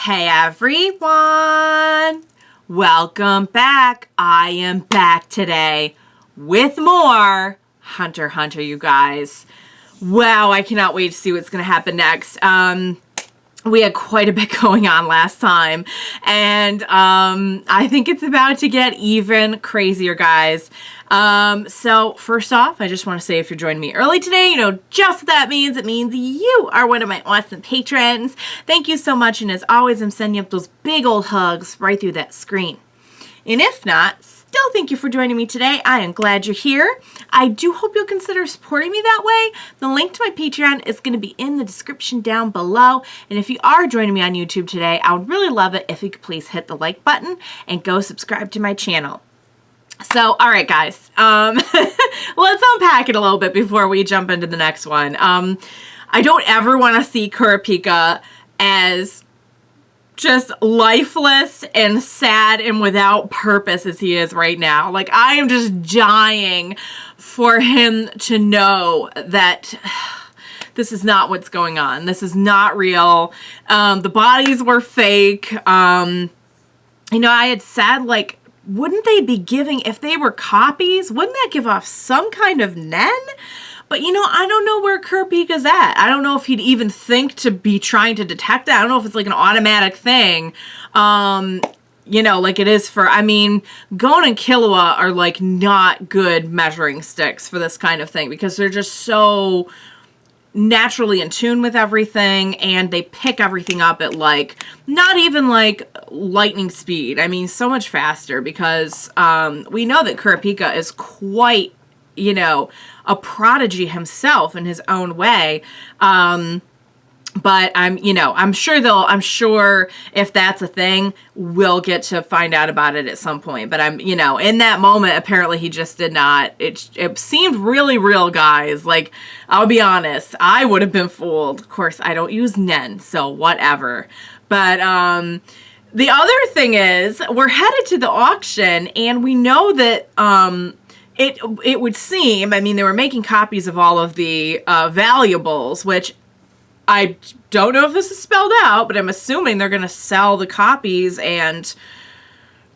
Hey everyone! Welcome back. I am back today with more Hunter x Hunter, you guys. Wow, I cannot wait to see what's going to happen next. We had quite a bit going on last time, and I think it's about to get even crazier, guys. So first off, I just want to say if you're joining me early today, you know just what that means. It means you are one of my awesome patrons. Thank you so much, and as always, I'm sending you up those big old hugs right through that screen. And if not, still thank you for joining me today. I am glad you're here. I do hope you'll consider supporting me that way. The link to my Patreon is going to be in the description down below. And if you are joining me on YouTube today, I would really love it if you could please hit the like button and go subscribe to my channel. So, all right, guys, let's unpack it a little bit before we jump into the next one. I don't ever want to see Kurapika as just lifeless and sad and without purpose as he is right now. Like, I am just dying for him to know that this is not what's going on. This is not real. The bodies were fake. You know, I had said, like, wouldn't they be giving, if they were copies, wouldn't that give off some kind of nen? But, you know, I don't know where Kurapika's at. I don't know if he'd even think to be trying to detect that. I don't know if it's like an automatic thing, you know, like it is for, I mean, Gon and Killua are like not good measuring sticks for this kind of thing because they're just so naturally in tune with everything and they pick everything up at like, not even like lightning speed. I mean, so much faster because we know that Kurapika is quite, you know, a prodigy himself in his own way. But I'm sure if that's a thing, we'll get to find out about it at some point. But in that moment, apparently he just did not. It seemed really real, guys. Like, I'll be honest, I would have been fooled. Of course, I don't use nen, so whatever. But, the other thing is, we're headed to the auction, and we know that, it would seem, I mean, they were making copies of all of the valuables, which I don't know if this is spelled out, but I'm assuming they're going to sell the copies and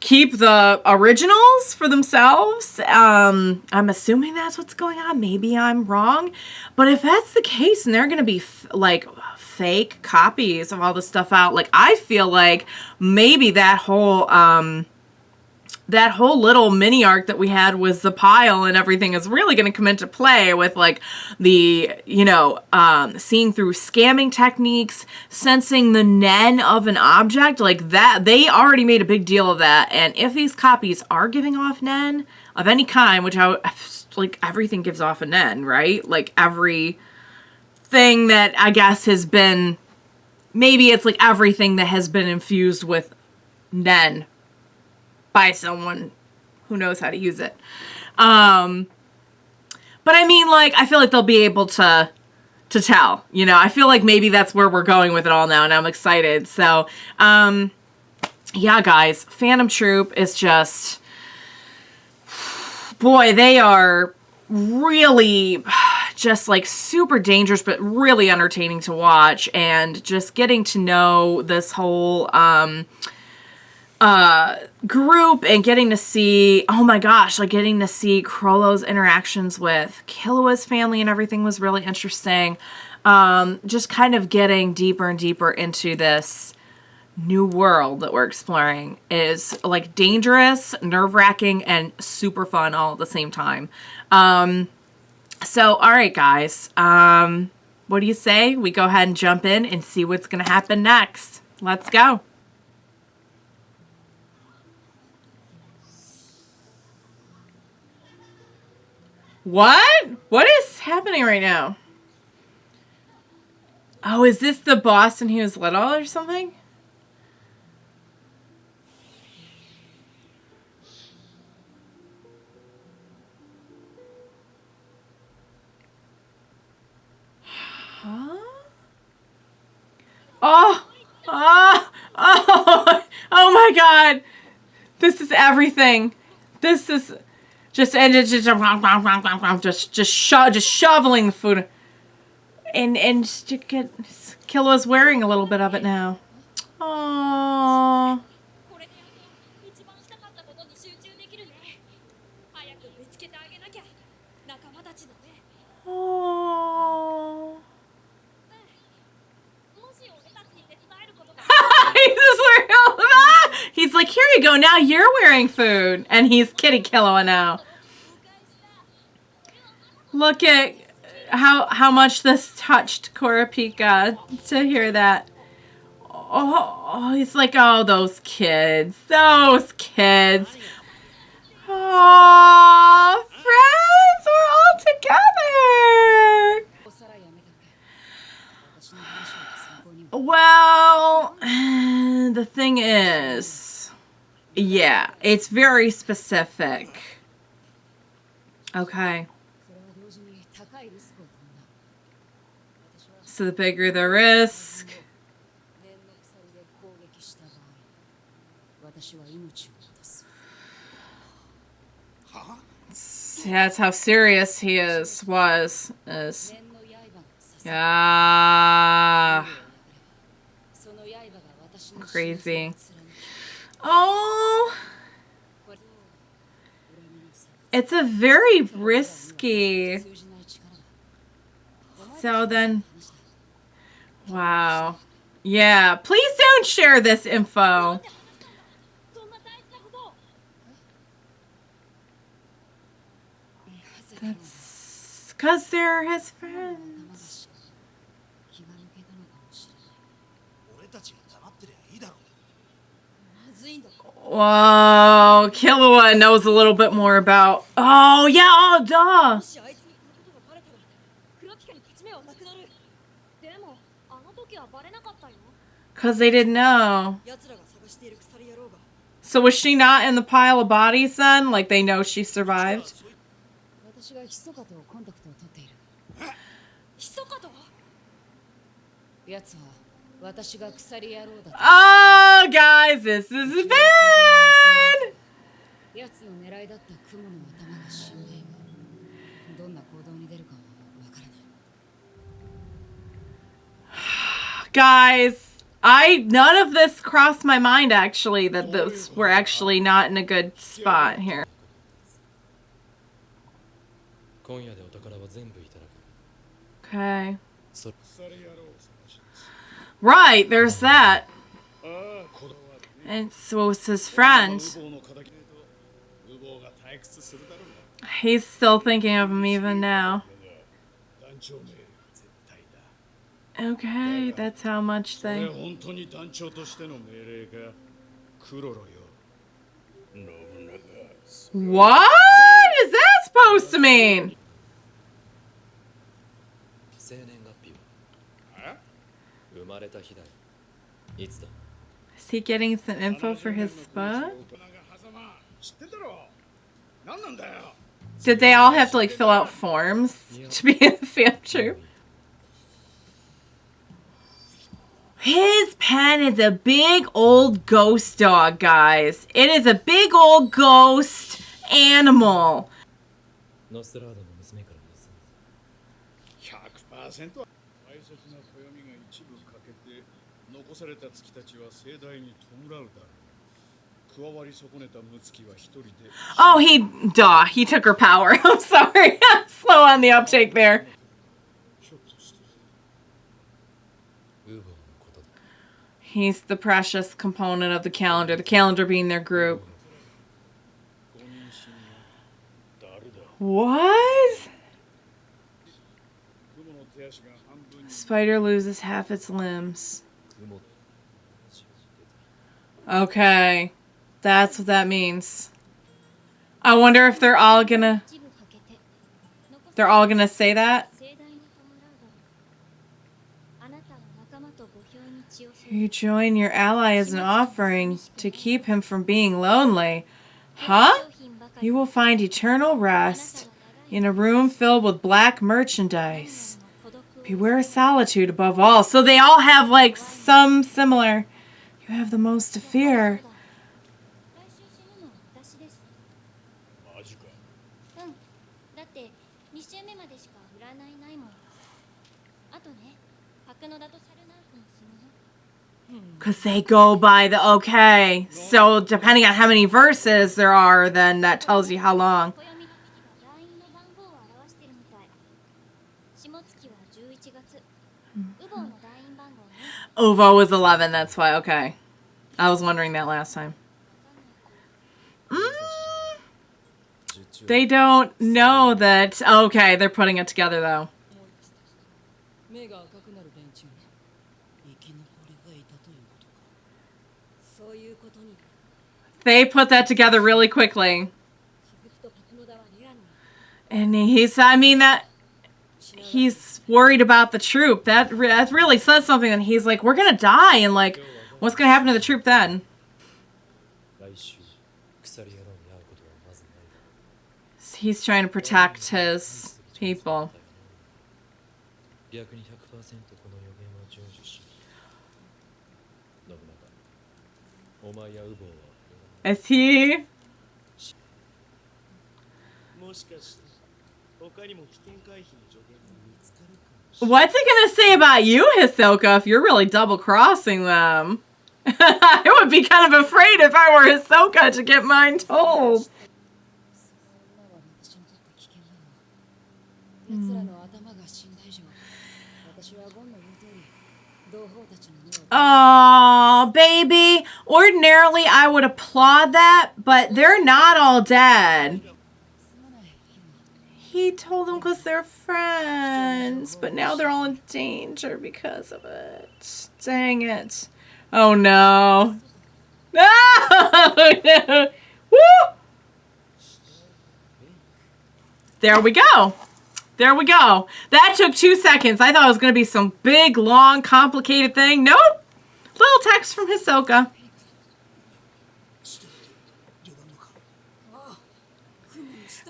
keep the originals for themselves. I'm assuming that's what's going on. Maybe I'm wrong. But if that's the case and they're going to be like fake copies of all the stuff out, like I feel like maybe that whole little mini arc that we had with the pile and everything is really going to come into play with like the, seeing through scamming techniques, sensing the nen of an object like that. They already made a big deal of that. And if these copies are giving off nen of any kind, which like everything gives off a nen, right? Like every thing that I guess has been, maybe it's like everything that has been infused with nen by someone who knows how to use it. But I mean, like, I feel like they'll be able to tell, I feel like maybe that's where we're going with it all now, and I'm excited. So, yeah, guys, Phantom Troupe is just, boy, they are really just like super dangerous, but really entertaining to watch, and just getting to know this whole, group and getting to see, oh my gosh, like getting to see Chrollo's interactions with Killua's family and everything was really interesting. Just kind of getting deeper and deeper into this new world that we're exploring is like dangerous, nerve-wracking, and super fun all at the same time. So, all right, guys, what do you say? We go ahead and jump in and see what's going to happen next. Let's go. What? What is happening right now? Oh, is this the boss when he was little or something? Huh? Oh! Oh! Oh! Oh my God! This is everything. This is... Just shoveling the food, and Killua's wearing a little bit of it now. Oh. Oh. He's like, here you go. Now you're wearing food. And he's kitty killing now. Look at how much this touched Kurapika to hear that. Oh, he's like, oh, those kids. Those kids. Oh, friends, we're all together. Well, the thing is, yeah, it's very specific. Okay. So the bigger the risk. That's how serious he was. Yeah. Crazy. Oh. It's a very risky. So then. Wow. Yeah. Please don't share this info. That's because they're his friends. Whoa, Killua knows a little bit more about. Oh, yeah, oh, duh. Because they didn't know. So was she not in the pile of bodies then? Like they know she survived? Oh, guys, this is bad! Guys, none of this crossed my mind actually, that those were actually not in a good spot here. Okay. Right, there's that. And so it's his friend. He's still thinking of him even now. Okay, that's how much they... What is that supposed to mean? Is he getting some info for his book? Did they all have to like fill out forms to be in the fan troop? His pen is a big old ghost dog, guys. It is a big old ghost animal. Oh, he took her power. I'm sorry. I'm slow on the uptake there. He's the precious component of the calendar being their group. What? Spider loses half its limbs. Okay. That's what that means. I wonder if they're all gonna say that. You join your ally as an offering to keep him from being lonely. Huh? You will find eternal rest in a room filled with black merchandise. Beware solitude above all. So they all have like some similar. You have the most to fear. Because they go by the, okay. So depending on how many verses there are, then that tells you how long. Uvo was 11, that's why, okay. I was wondering that last time. They don't know that, okay, they're putting it together though. They put that together really quickly. And he's worried about the troupe. That really says something. And he's like, we're going to die. And like, what's going to happen to the troupe then? He's trying to protect his people. Is he? What's it gonna say about you, Hisoka, if you're really double-crossing them? I would be kind of afraid if I were Hisoka to get mine told. Oh, baby. Ordinarily, I would applaud that, but they're not all dead. He told them because they're friends, but now they're all in danger because of it. Dang it. Oh, no. No! No! Woo! There we go. There we go. That took 2 seconds. I thought it was going to be some big, long, complicated thing. Nope. Little text from Hisoka.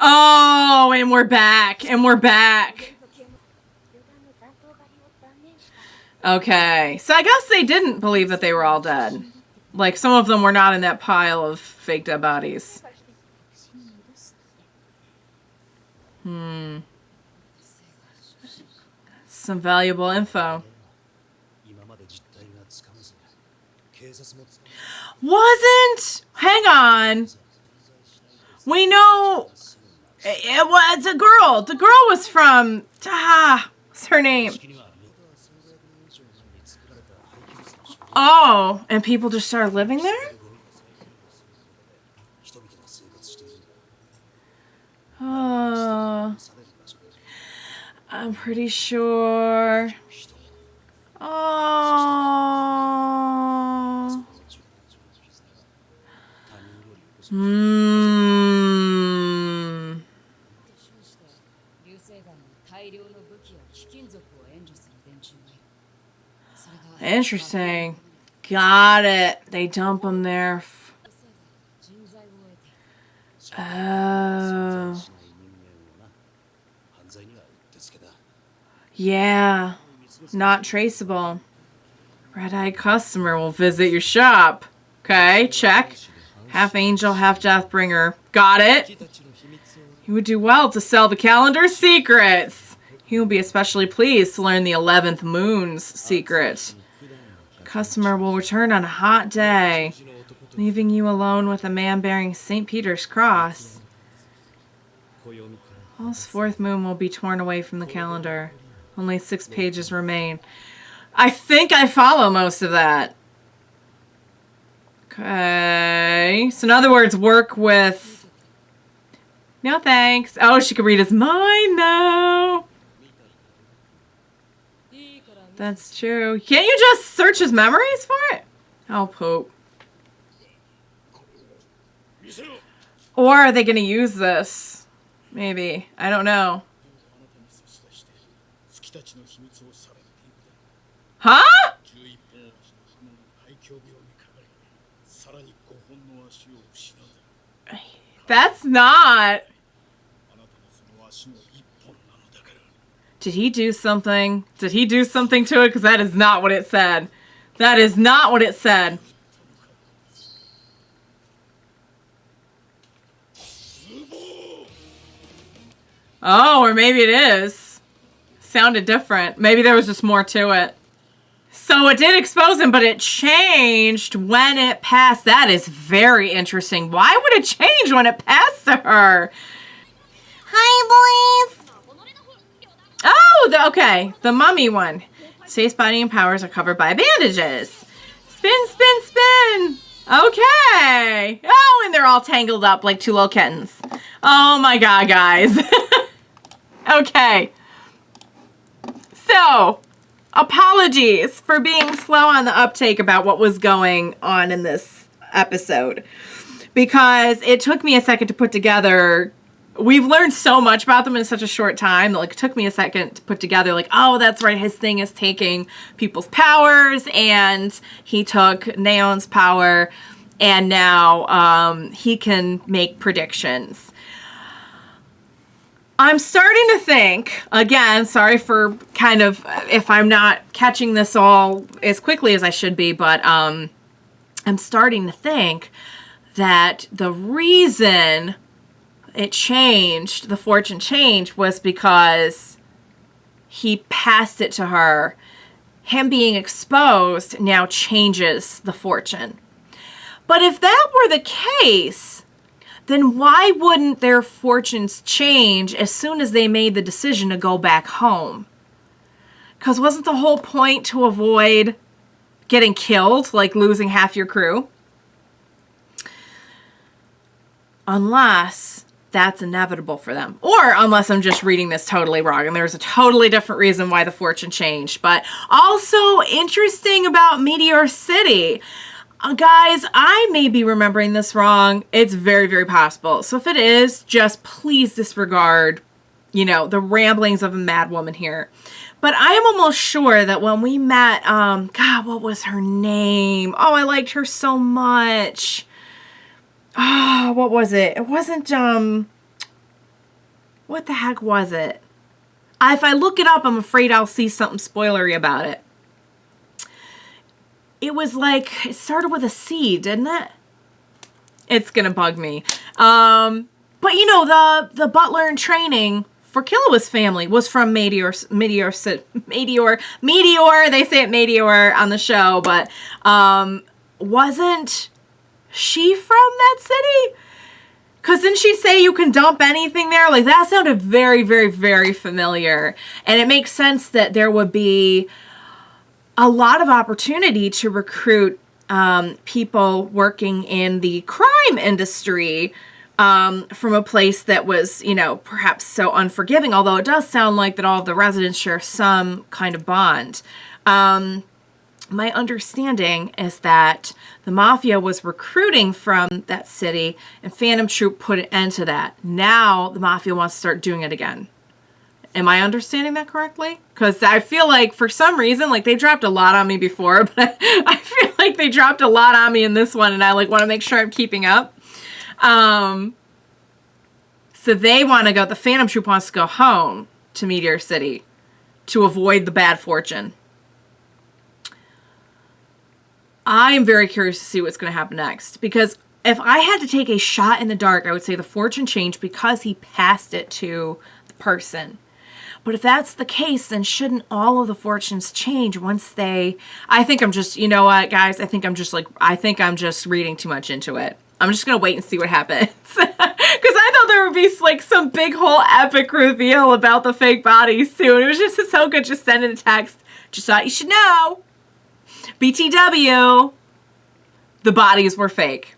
Oh, and we're back. And we're back. Okay. So I guess they didn't believe that they were all dead. Like, some of them were not in that pile of fake dead bodies. Some valuable info. Wasn't? Hang on. We know it was a girl. The girl was from, what's her name? Oh, and people just started living there? Oh, I'm pretty sure. Oh. Interesting. Got it. They dump them there. Oh. Yeah. Not traceable. Red-eyed customer will visit your shop. Okay, check. Half angel, half deathbringer. Got it. He would do well to sell the calendar's secrets. He will be especially pleased to learn the 11th moon's secret. Customer will return on a hot day, leaving you alone with a man bearing St. Peter's cross. Hall's 4th moon will be torn away from the calendar. Only 6 pages remain. I think I follow most of that. Okay. So in other words, work with... No thanks. Oh, she could read his mind though. That's true. Can't you just search his memories for it? Oh, poop. Or are they going to use this? Maybe. I don't know. Huh? That's not... Did he do something? Did he do something to it? Because that is not what it said. That is not what it said. Oh, or maybe it is. Sounded different. Maybe there was just more to it. So it did expose him, but it changed when it passed. That is very interesting. Why would it change when it passed to her? Hi, boys. Oh, okay. The mummy one. Space body and powers are covered by bandages. Spin, spin, spin. Okay. Oh, and they're all tangled up like two little kittens. Oh my god, guys. Okay. So, apologies for being slow on the uptake about what was going on in this episode. Because it took me a second to put together. We've learned so much about them in such a short time that like it took me a second to put together like, oh, that's right, his thing is taking people's powers, and he took Neon's power, and now he can make predictions. I'm starting to think, again, sorry for kind of if I'm not catching this all as quickly as I should be, but I'm starting to think that the reason it changed, the fortune changed, was because he passed it to her. Him being exposed now changes the fortune. But if that were the case, then why wouldn't their fortunes change as soon as they made the decision to go back home? Because wasn't the whole point to avoid getting killed, like losing half your crew? Unless that's inevitable for them. Or unless I'm just reading this totally wrong and there's a totally different reason why the fortune changed. But also interesting about Meteor City. Guys, I may be remembering this wrong. It's very, very possible. So if it is, just please disregard, you know, the ramblings of a mad woman here. But I am almost sure that when we met, God, what was her name? Oh, I liked her so much. Oh, what was it? It wasn't, what the heck was it? If I look it up, I'm afraid I'll see something spoilery about it. It was like, it started with a C, didn't it? It's gonna bug me. But you know, the butler in training for Killua's family was from Meteor, they say it Meteor on the show, but wasn't she from that city? Because didn't she say you can dump anything there? Like, that sounded very, very, very familiar. And it makes sense that there would be a lot of opportunity to recruit people working in the crime industry from a place that was, you know, perhaps so unforgiving. Although it does sound like that all of the residents share some kind of bond. My understanding is that the Mafia was recruiting from that city, and Phantom Troupe put an end to that. Now the Mafia wants to start doing it again. Am I understanding that correctly? Because I feel like for some reason, like they dropped a lot on me before, but I feel like they dropped a lot on me in this one, and I like want to make sure I'm keeping up. So they want to go, the Phantom Troupe wants to go home to Meteor City to avoid the bad fortune. I am very curious to see what's going to happen next, because if I had to take a shot in the dark, I would say the fortune changed because he passed it to the person. But if that's the case, then shouldn't all of the fortunes change once they... I think I'm just, you know what, guys? I think I'm just reading too much into it. I'm just going to wait and see what happens. Because I thought there would be like some big whole epic reveal about the fake bodies too. And it was just Hisoka just sending a text. Just thought you should know. BTW, the bodies were fake.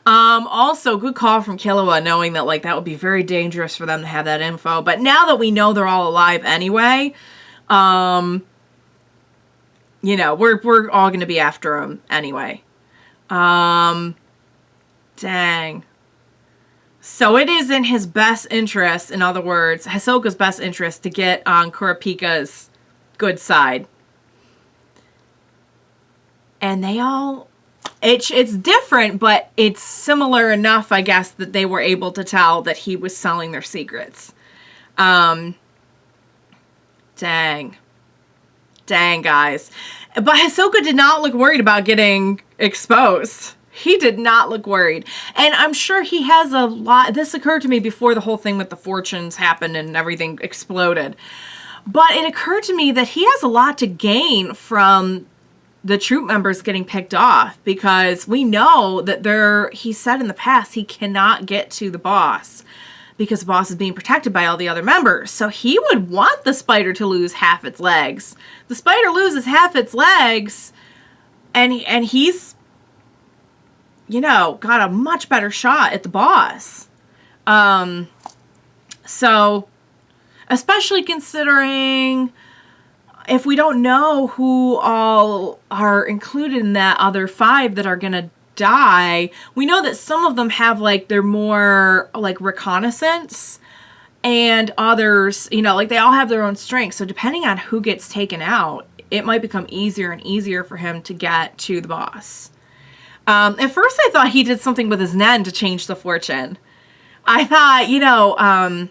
Also, good call from Killua, knowing that like that would be very dangerous for them to have that info. But now that we know they're all alive anyway, you know, we're all going to be after them anyway. Dang. So it is in his best interest, in other words, Hisoka's best interest, to get on Kurapika's good side. And they all... It's different, but it's similar enough, I guess, that they were able to tell that he was selling their secrets. Dang. Dang, guys. But Hisoka did not look worried about getting exposed. He did not look worried. And I'm sure he has a lot... This occurred to me before the whole thing with the fortunes happened and everything exploded. But it occurred to me that he has a lot to gain from the Troupe members getting picked off, because we know that he said in the past he cannot get to the boss because the boss is being protected by all the other members. So he would want the spider to lose half its legs. The spider loses half its legs, and he's, you know, got a much better shot at the boss. So, especially considering if we don't know who all are included in that other 5 that are gonna die, we know that some of them have, like, they're more, like, reconnaissance, and others, you know, like, they all have their own strengths. So depending on who gets taken out, it might become easier and easier for him to get to the boss. At first I thought he did something with his nen to change the fortune. I thought, you know,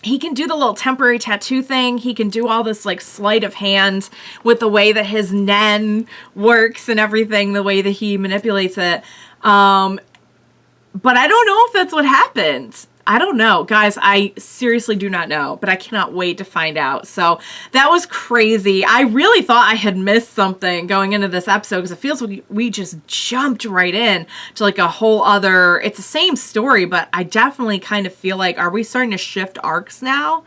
he can do the little temporary tattoo thing. He can do all this, like, sleight of hand with the way that his nen works and everything, the way that he manipulates it. But I don't know if that's what happened. I don't know. Guys, I seriously do not know, but I cannot wait to find out. So that was crazy. I really thought I had missed something going into this episode, because it feels like we just jumped right in to, like, a whole other, it's the same story, but I definitely kind of feel like, are we starting to shift arcs now?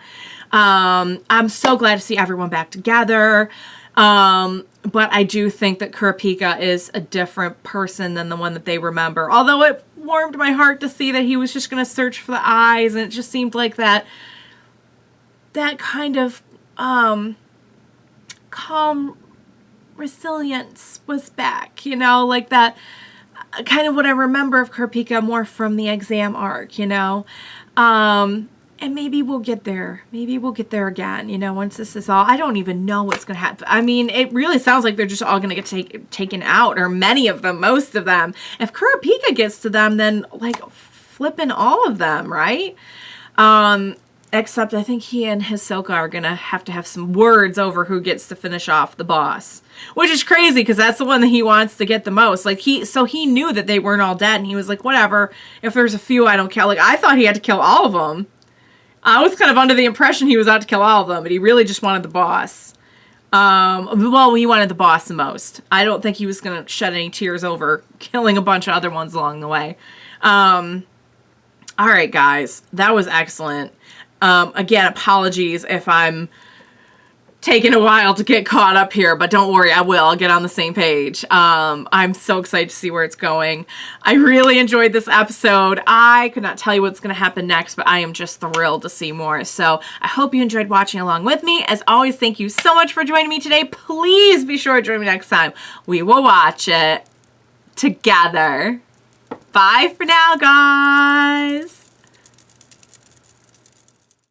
I'm so glad to see everyone back together. But I do think that Kurapika is a different person than the one that they remember. Although it warmed my heart to see that he was just going to search for the eyes, and it just seemed like that kind of calm resilience was back, you know, like that kind of what I remember of Kurapika more from the exam arc, you know. And maybe we'll get there. Maybe we'll get there again, you know, once this is all... I don't even know what's going to happen. I mean, it really sounds like they're just all going to get taken out, or many of them, most of them. If Kurapika gets to them, then, like, flipping all of them, right? Except I think he and Hisoka are going to have some words over who gets to finish off the boss. Which is crazy, because that's the one that he wants to get the most. Like, so he knew that they weren't all dead, and he was like, whatever, if there's a few, I don't care. Like, I thought he had to kill all of them. I was kind of under the impression he was out to kill all of them, but he really just wanted the boss. Well, he wanted the boss the most. I don't think he was going to shed any tears over killing a bunch of other ones along the way. All right, guys. That was excellent. Again, apologies if I'm taking a while to get caught up here, but don't worry, I will. I'll get on the same page. I'm so excited to see where it's going. I really enjoyed this episode. I could not tell you what's going to happen next, but I am just thrilled to see more. So I hope you enjoyed watching along with me. As always, thank you so much for joining me today. Please be sure to join me next time. We will watch it together. Bye for now, guys.